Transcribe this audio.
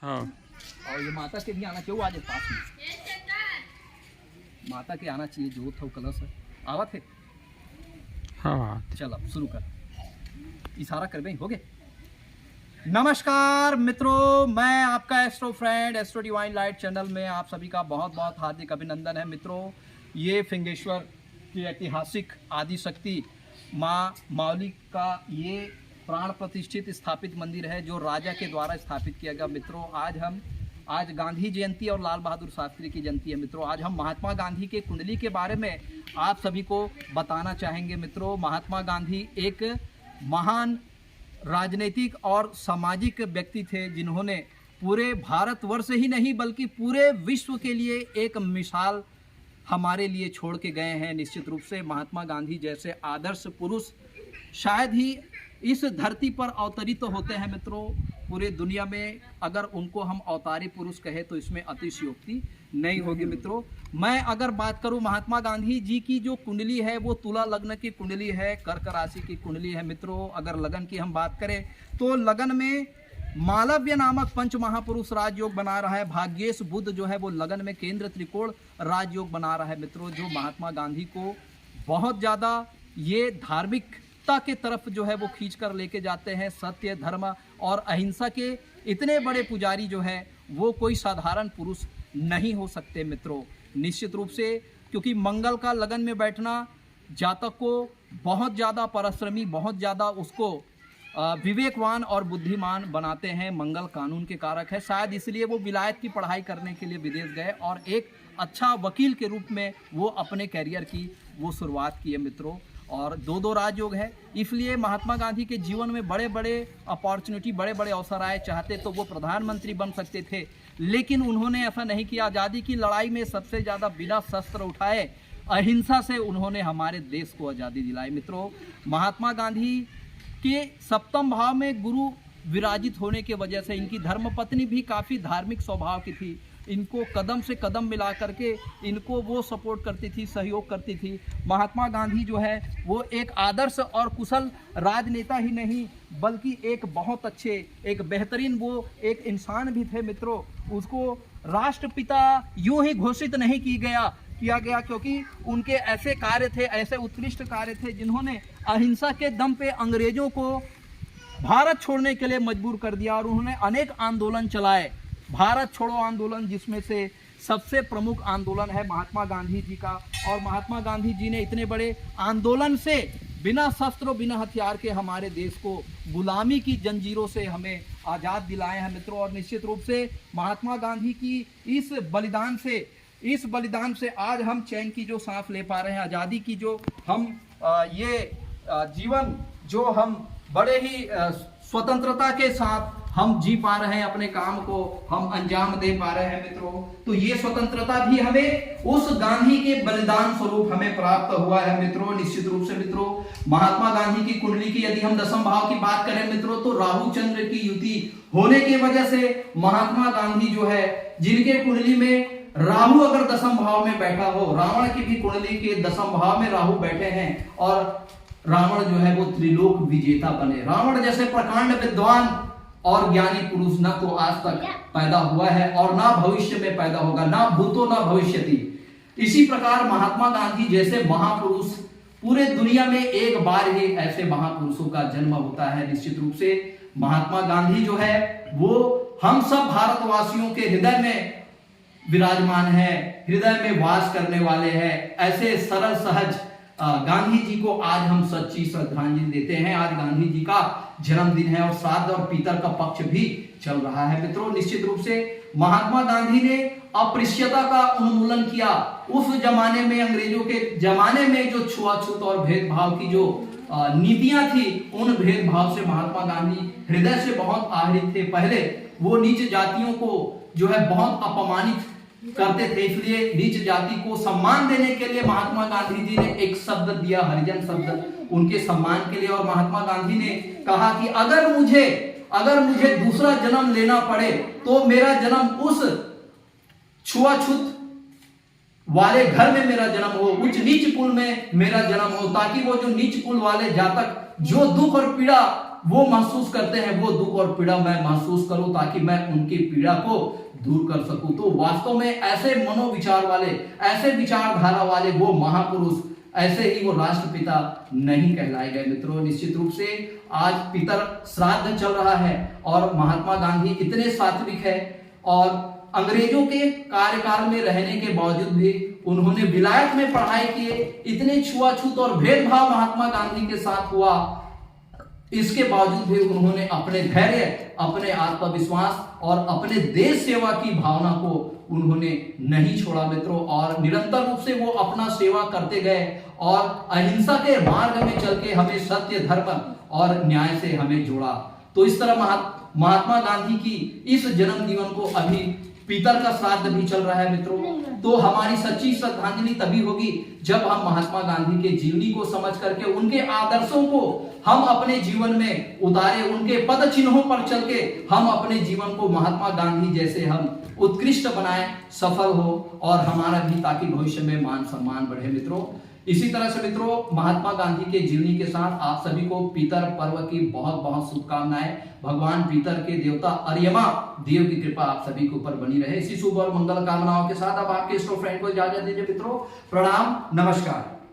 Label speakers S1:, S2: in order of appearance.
S1: हाँ।
S2: और ये माता के भी आना चाहिए, वो आज पास में माता के आना चाहिए, जो था कलश है आवत है।
S1: हाँ।
S2: चल अब शुरू कर, इशारा कर भाई, हो गए। नमस्कार मित्रों, मैं आपका astro friend astro divine light channel में आप सभी का बहुत बहुत हार्दिक अभिनंदन है। मित्रों, ये फिंगेश्वर की ऐतिहासिक आदि शक्ति माँ मावली का ये प्राण प्रतिष्ठित स्थापित मंदिर है, जो राजा के द्वारा स्थापित किया गया। मित्रों, आज गांधी जयंती और लाल बहादुर शास्त्री की जयंती है। मित्रों, आज हम महात्मा गांधी के कुंडली के बारे में आप सभी को बताना चाहेंगे। मित्रों, महात्मा गांधी एक महान राजनीतिक और सामाजिक व्यक्ति थे, जिन्होंने पूरे भारतवर्ष ही नहीं बल्कि पूरे विश्व के लिए एक मिसाल हमारे लिए छोड़ के गए हैं। निश्चित रूप से महात्मा गांधी जैसे आदर्श पुरुष शायद ही इस धरती पर अवतरित होते हैं। मित्रों, पूरे दुनिया में अगर उनको हम अवतारी पुरुष कहें तो इसमें अतिशयोक्ति नहीं होगी। मित्रों, मैं अगर बात करूं महात्मा गांधी जी की जो कुंडली है वो तुला लग्न की कुंडली है, कर्क राशि की कुंडली है। मित्रों, अगर लगन की हम बात करें तो लगन में मालव्य नामक पंच महापुरुष राजयोग बना रहा है। भाग्येश बुध जो है वो लगन में केंद्र त्रिकोण राजयोग बना रहा है। मित्रों, जो महात्मा गांधी को बहुत ज़्यादा ये धार्मिकता के तरफ जो है वो खींच कर लेके जाते हैं। सत्य, धर्म और अहिंसा के इतने बड़े पुजारी जो है वो कोई साधारण पुरुष नहीं हो सकते। मित्रों, निश्चित रूप से क्योंकि मंगल का लगन में बैठना जातक को बहुत ज़्यादा परिश्रमी, बहुत ज़्यादा उसको विवेकवान और बुद्धिमान बनाते हैं। मंगल कानून के कारक है, शायद इसलिए वो विलायत की पढ़ाई करने के लिए विदेश गए और एक अच्छा वकील के रूप में वो अपने करियर की वो शुरुआत की है। मित्रों, और दो राजयोग है, इसलिए महात्मा गांधी के जीवन में बड़े बड़े अपॉर्चुनिटी, बड़े बड़े अवसर आए। चाहते तो वो प्रधानमंत्री बन सकते थे, लेकिन उन्होंने ऐसा नहीं किया। आज़ादी की लड़ाई में सबसे ज़्यादा बिना शस्त्र उठाए अहिंसा से उन्होंने हमारे देश को आज़ादी दिलाई। मित्रों, महात्मा गांधी के सप्तम भाव में गुरु विराजित होने के वजह से इनकी धर्मपत्नी भी काफ़ी धार्मिक स्वभाव की थी। इनको कदम से कदम मिला करके इनको वो सपोर्ट करती थी, सहयोग करती थी। महात्मा गांधी जो है वो एक आदर्श और कुशल राजनेता ही नहीं बल्कि एक बहुत अच्छे, एक बेहतरीन वो एक इंसान भी थे। मित्रों, उसको राष्ट्रपिता यूं ही घोषित नहीं किया गया क्योंकि उनके ऐसे कार्य थे, ऐसे उत्कृष्ट कार्य थे, जिन्होंने अहिंसा के दम पे अंग्रेजों को भारत छोड़ने के लिए मजबूर कर दिया। और उन्होंने अनेक आंदोलन चलाए, भारत छोड़ो आंदोलन, जिसमें से सबसे प्रमुख आंदोलन है महात्मा गांधी जी का। और महात्मा गांधी जी ने इतने बड़े आंदोलन से बिना शस्त्रों, बिना हथियार के हमारे देश को गुलामी की जंजीरों से हमें आज़ाद दिलाए हैं। मित्रों, और निश्चित रूप से महात्मा गांधी की इस बलिदान से आज हम चैन की जो सांस ले पा रहे हैं, आज़ादी की जो हम जीवन जो हम बड़े ही स्वतंत्रता के साथ हम जी पा रहे हैं, अपने काम को हम अंजाम दे पा रहे हैं। मित्रों, तो ये स्वतंत्रता भी हमें उस गांधी के बलिदान स्वरूप हमें प्राप्त हुआ है। मित्रों, निश्चित रूप से मित्रों, महात्मा गांधी की कुंडली की यदि हम दशम भाव की बात करें मित्रों, तो राहु चंद्र की युति होने की वजह से महात्मा गांधी जो है, जिनके कुंडली में राहु अगर दशम भाव में बैठा हो, रावण की भी कुंडली के दशम भाव में राहु बैठे हैं और रावण जो है वो त्रिलोक विजेता बने। रावण जैसे प्रकांड विद्वान और ज्ञानी पुरुष न तो आज तक पैदा हुआ है और ना भविष्य में पैदा होगा, ना भूतो ना भविष्यति। इसी प्रकार महात्मा गांधी जैसे महापुरुष पूरे दुनिया में एक बार ही ऐसे महापुरुषों का जन्म होता है। निश्चित रूप से महात्मा गांधी जो है वो हम सब भारतवासियों के हृदय में विराजमान है, हृदय में वास करने वाले हैं। ऐसे सरल सहज गांधी जी को आज हम सच्ची श्रद्धांजलि देते हैं। आज गांधी जी का जन्मदिन है और श्राद्ध और पीतर का पक्ष भी चल रहा है। मित्रों, निश्चित रूप से महात्मा गांधी ने अस्पृश्यता का उन्मूलन किया। उस जमाने में, अंग्रेजों के जमाने में जो छुआछूत और भेदभाव की जो नीतियां थी, उन भेदभाव से महात्मा गांधी हृदय से बहुत आहरित थे। पहले वो नीच जातियों को जो है बहुत अपमानित करते थे, इसलिए नीच जाति को सम्मान देने के लिए महात्मा गांधी जी ने एक शब्द दिया, हरिजन शब्द, उनके सम्मान के लिए। और महात्मा गांधी ने कहा कि अगर मुझे दूसरा जन्म लेना पड़े तो मेरा जन्म उस छुआछूत वाले घर में मेरा जन्म हो, उच्च नीच कुल में मेरा जन्म हो, ताकि वो जो नीच कुल वाले जातक जो दुख और पीड़ा वो महसूस करते हैं, वो दुख और पीड़ा मैं महसूस करूं, ताकि मैं उनकी पीड़ा को दूर कर सकूं। तो वास्तव में ऐसे मनोविचार वाले, ऐसे विचारधारा वाले वो महापुरुष, ऐसे ही वो राष्ट्रपिता नहीं कहलाए गए मित्रों। निश्चित रूप से आज पितर श्राद्ध चल रहा है और महात्मा गांधी इतने सात्विक है और अंग्रेजों के कार्यकाल में रहने के बावजूद भी उन्होंने विलायत में पढ़ाई किए, इतने छुआछूत और भेदभाव महात्मा गांधी के साथ हुआ, इसके बावजूद भी उन्होंने अपने धैर्य, अपने आत्मविश्वास और अपने देश सेवा की भावना को उन्होंने नहीं छोड़ा मित्रों, और निरंतर रूप से वो अपना सेवा करते गए और अहिंसा के मार्ग में चल के हमें सत्य, धर्म और न्याय से हमें जोड़ा। तो इस तरह महात्मा गांधी की इस जन्म दिवस को अभी पितर का श्राद्ध भी चल रहा है मित्रों। तो हमारी सच्ची श्रद्धांजलि तभी होगी जब हम महात्मा गांधी के जीवनी को समझ करके उनके आदर्शों को हम अपने जीवन में उतारे, उनके पद चिन्हों पर चल के हम अपने जीवन को महात्मा गांधी जैसे हम उत्कृष्ट बनाए, सफल हो और हमारा भी, ताकि भविष्य में मान सम्मान बढ़े मित्रों। इसी तरह से मित्रों महात्मा गांधी के जीवनी के साथ आप सभी को पीतर पर्व की बहुत बहुत शुभकामनाएं। भगवान पीतर के देवता अर्यमा देव की कृपा आप सभी के ऊपर बनी रहे। इसी शुभ और मंगल कामनाओं के साथ अब आपके स्टो फ्रेंड को इजाजत दीजिए मित्रों। प्रणाम, नमस्कार।